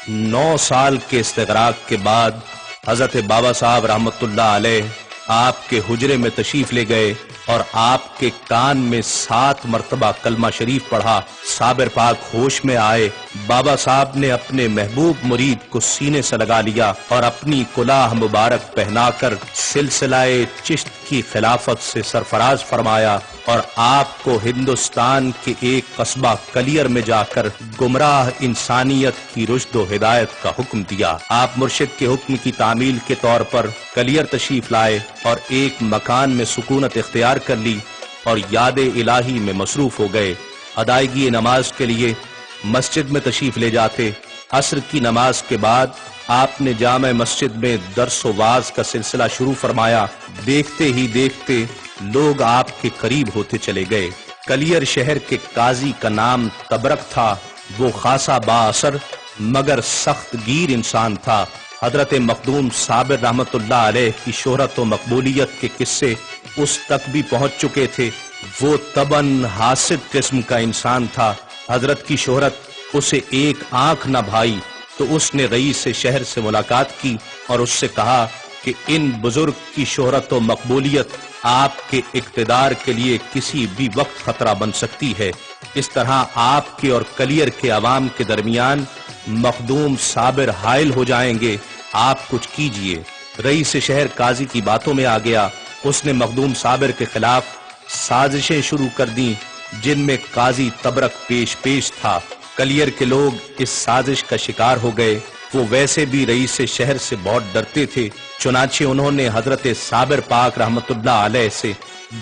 9 साल के इस्तिगराक के बाद हजरत बाबा साहब रहमतुल्लाह अलैह आपके हुजरे में तशरीफ ले गए और आपके कान में 7 मरतबा कलमा शरीफ पढ़ा। साबिर पाक होश में आए। बाबा साहब ने अपने महबूब मुरीद को सीने से लगा लिया और अपनी कुलाह मुबारक पहनाकर सिलसिलाए चिश्त की खिलाफत से सरफराज फरमाया और आपको हिंदुस्तान के एक कस्बा कलियर में जाकर गुमराह इंसानियत की रुश्द व हिदायत का हुक्म दिया। आप मुर्शिद के हुक्म की तामील के तौर पर कलियर तशरीफ लाए और एक मकान में सुकूनत इख्तियार कर ली और याद इलाही में मसरूफ हो गए। अदायगी नमाज के लिए मस्जिद में तशरीफ ले जाते। असर की नमाज के बाद आपने जामे मस्जिद में दर्स व वाज का सिलसिला शुरू फरमाया। देखते ही देखते लोग आपके करीब होते चले गए। कलियर शहर के काजी का नाम तबरक था। वो खासा बाअसर मगर सख्त गिर इंसान था। हजरत मखदूम साबिर रहमतुल्लाह अलैह की शोहरत व मकबूलियत के किस्से उस तक भी पहुंच चुके थे। वो तबन हासिद किस्म का इंसान था। हजरत की शोहरत उसे एक आंख न भाई तो उसने रईस शहर से मुलाकात की और उससे कहा कि इन बुजुर्ग की शोहरत व मकबूलियत आपके इक्तदार के लिए किसी भी वक्त खतरा बन सकती है। इस तरह आपके और कलियर के अवाम के दरमियान मखदूम साबिर हायल हो जाएंगे। आप कुछ कीजिए। रईस शहर काजी की बातों में आ गया। उसने मखदूम साबिर के खिलाफ साजिशें शुरू कर दी जिनमें काजी तबरक पेश था। कलियर के लोग इस साजिश का शिकार हो गए। वो वैसे भी रईस शहर से बहुत डरते थे। चुनाचे उन्होंने हजरत साबिर पाक रहमतुल्लाह अलैह से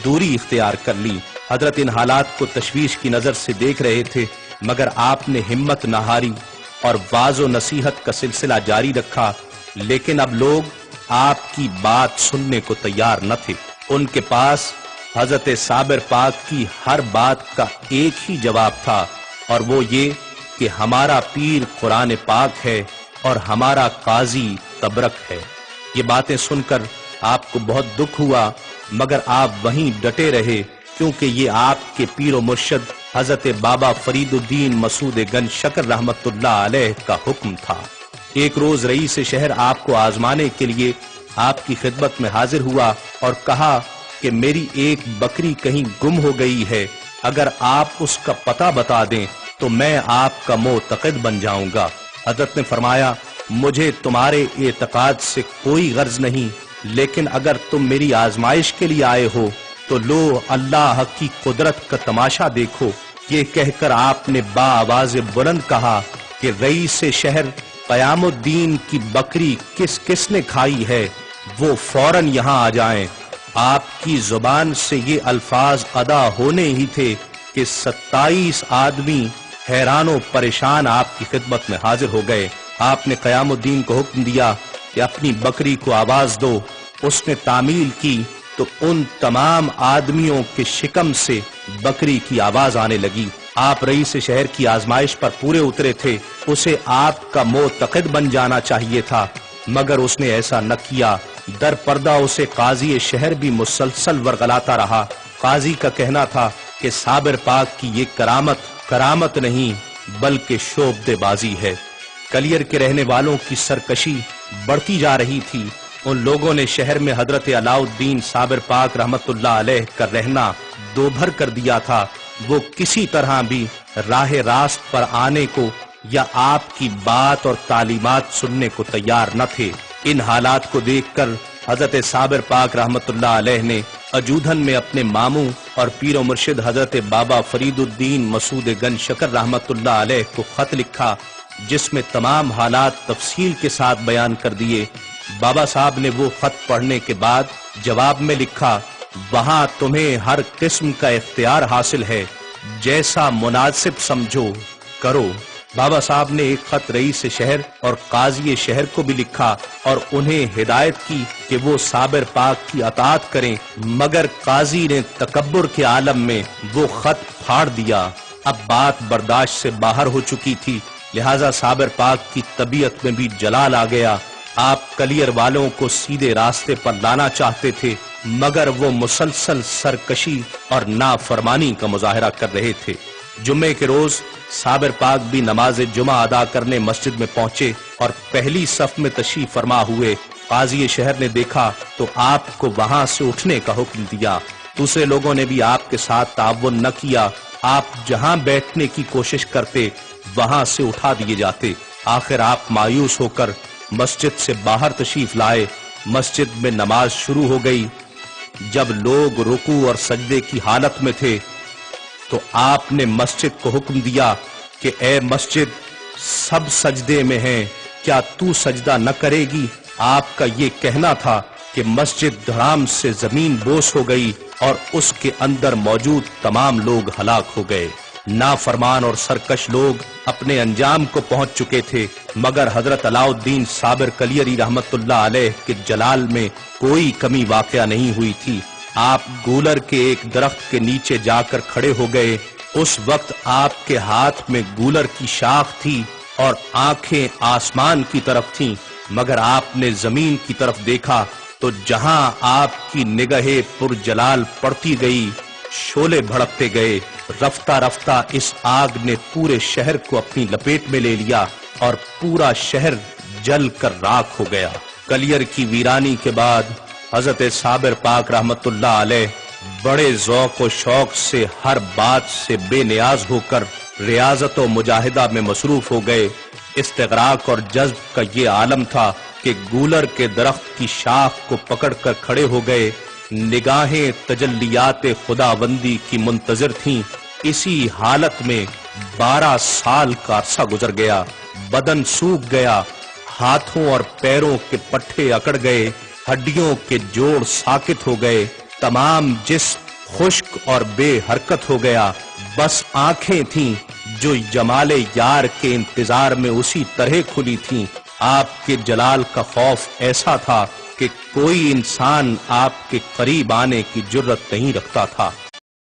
दूरी इख्तियार कर ली। हजरत इन हालात को तशवीश की नजर से देख रहे थे मगर आपने हिम्मत न हारी और वाज़ो नसीहत का सिलसिला जारी रखा। लेकिन अब लोग आपकी बात सुनने को तैयार न थे। उनके पास हजरत साबिर पाक की हर बात का एक ही जवाब था और वो ये कि हमारा पीर कुरान पाक है और हमारा काजी तबरक है। ये बातें सुनकर आपको बहुत दुख हुआ मगर आप वहीं डटे रहे क्योंकि ये आपके पीर व मुर्शद हजरत बाबा फरीदुद्दीन मसूद गंज शकर रहमतुल्लाह अलैह का हुक्म था। एक रोज रईस शहर आपको आजमाने के लिए आपकी खिदमत में हाजिर हुआ और कहा कि मेरी एक बकरी कहीं गुम हो गई है। अगर आप उसका पता बता दें तो मैं आपका मोतक़िद बन जाऊंगा। हजरत ने फरमाया, मुझे तुम्हारे एतकाद से कोई गर्ज नहीं, लेकिन अगर तुम मेरी आजमाइश के लिए आए हो तो लो अल्लाह की कुदरत का तमाशा देखो। ये कहकर आपने बाआवाज़ बुलंद कहा कि रईस शहर क़यामुद्दीन की बकरी किस किस ने खाई है, वो फौरन यहाँ आ जाएं। आपकी जुबान से ये अल्फाज अदा होने ही थे कि 27 आदमी हैरान परेशान आपकी खिदमत में हाजिर हो गए। आपने क़यामुद्दीन को हुक्म दिया कि अपनी बकरी को आवाज दो। उसने तामील की तो उन तमाम आदमियों के शिकम से बकरी की आवाज आने लगी। आप रईस शहर की आजमाइश पर पूरे उतरे थे। उसे आपका मोतक़िद बन जाना चाहिए था मगर उसने ऐसा न किया। दर पर्दा उसे काजी शहर भी मुसलसल वरगलाता रहा। काजी का कहना था कि साबिर पाक की ये करामत नहीं बल्कि शोबदेबाजी है। कलियर के रहने वालों की सरकशी बढ़ती जा रही थी। उन लोगों ने शहर में हजरत अलाउद्दीन साबिर पाक रहमतुल्लाह अलैह का रहना दोभर कर दिया था। वो किसी तरह भी राह रास्त पर आने को या आपकी बात और तालीमात सुनने को तैयार न थे। इन हालात को देखकर हजरत साबिर पाक रहमतुल्लाह अलैह ने अजूधन में अपने मामू और पीर मुर्शिद हजरत बाबा फरीदुद्दीन मसूद गंज शकर रहमतुल्लाह अलैह को खत लिखा जिसमें तमाम हालात तफसील के साथ बयान कर दिए। बाबा साहब ने वो खत पढ़ने के बाद जवाब में लिखा, वहां तुम्हें हर किस्म का इख्तियार हासिल है, जैसा मुनासिब समझो करो। बाबा साहब ने एक खत रईस शहर और काजी शहर को भी लिखा और उन्हें हिदायत की कि वो साबिर पाक की अताअत करें मगर काजी ने तकब्बुर के आलम में वो खत फाड़ दिया। अब बात बर्दाश्त से बाहर हो चुकी थी, लिहाजा साबिर पाक की तबीयत में भी जलाल आ गया। आप कलियर वालों को सीधे रास्ते पर लाना चाहते थे मगर वो मुसलसल सरकशी और नाफरमानी का मुजाहरा कर रहे थे। جمعے کے روز صابر پاک بھی نماز جمعہ ادا کرنے مسجد میں پہنچے اور پہلی صف میں تشریف فرما ہوئے قاضی شہر نے دیکھا تو آپ کو وہاں سے اٹھنے کا حکم دیا۔ دوسرے لوگوں نے بھی آپ کے ساتھ تعاون نہ کیا، آپ جہاں بیٹھنے کی کوشش کرتے وہاں سے اٹھا دیے جاتے۔ آخر آپ مایوس ہو کر مسجد سے باہر تشریف لائے۔ مسجد میں نماز شروع ہو گئی۔ جب لوگ رکوع اور سجدے کی حالت میں تھے تو آپ نے مسجد کو حکم دیا کہ اے مسجد، سب سجدے میں ہیں، کیا تو سجدہ نہ کرے گی؟ آپ کا یہ کہنا تھا کہ مسجد دھڑام سے زمین بوس ہو گئی اور اس کے اندر موجود تمام لوگ ہلاک ہو گئے۔ نافرمان اور سرکش لوگ اپنے انجام کو پہنچ چکے تھے، مگر حضرت علاء الدین صابر کلیری رحمت اللہ علیہ کے جلال میں کوئی کمی واقع نہیں ہوئی تھی۔ آپ گولر کے ایک درخت کے نیچے جا کر کھڑے ہو گئے۔ اس وقت آپ کے ہاتھ میں گولر کی شاخ تھی اور آنکھیں آسمان کی طرف تھیں، مگر آپ نے زمین کی طرف دیکھا تو جہاں آپ کی نگاہ پر جلال پڑتی گئی، شعلے بھڑکتے گئے۔ رفتہ رفتہ اس آگ نے پورے شہر کو اپنی لپیٹ میں لے لیا اور پورا شہر جل کر راکھ ہو گیا۔ کلیر کی ویرانی کے بعد حضرت صابر پاک رحمت اللہ علیہ بڑے ذوق و شوق سے ہر بات سے بے نیاز ہو کر ریاضت و مجاہدہ میں مصروف ہو گئے۔ استغراق اور جذب کا یہ عالم تھا کہ گولر کے درخت کی شاخ کو پکڑ کر کھڑے ہو گئے۔ نگاہیں تجلیات خداوندی کی منتظر تھیں۔ اسی حالت میں 12 سال کا عرصہ گزر گیا۔ بدن سوکھ گیا، ہاتھوں اور پیروں کے پٹھے اکڑ گئے، ہڈیوں کے جوڑ ساکت ہو گئے، تمام جسم خشک اور بے حرکت ہو گیا۔ بس آنکھیں تھیں جو جمال یار کے انتظار میں اسی طرح کھلی تھیں۔ آپ کے جلال کا خوف ایسا تھا کہ کوئی انسان آپ کے قریب آنے کی جرت نہیں رکھتا تھا۔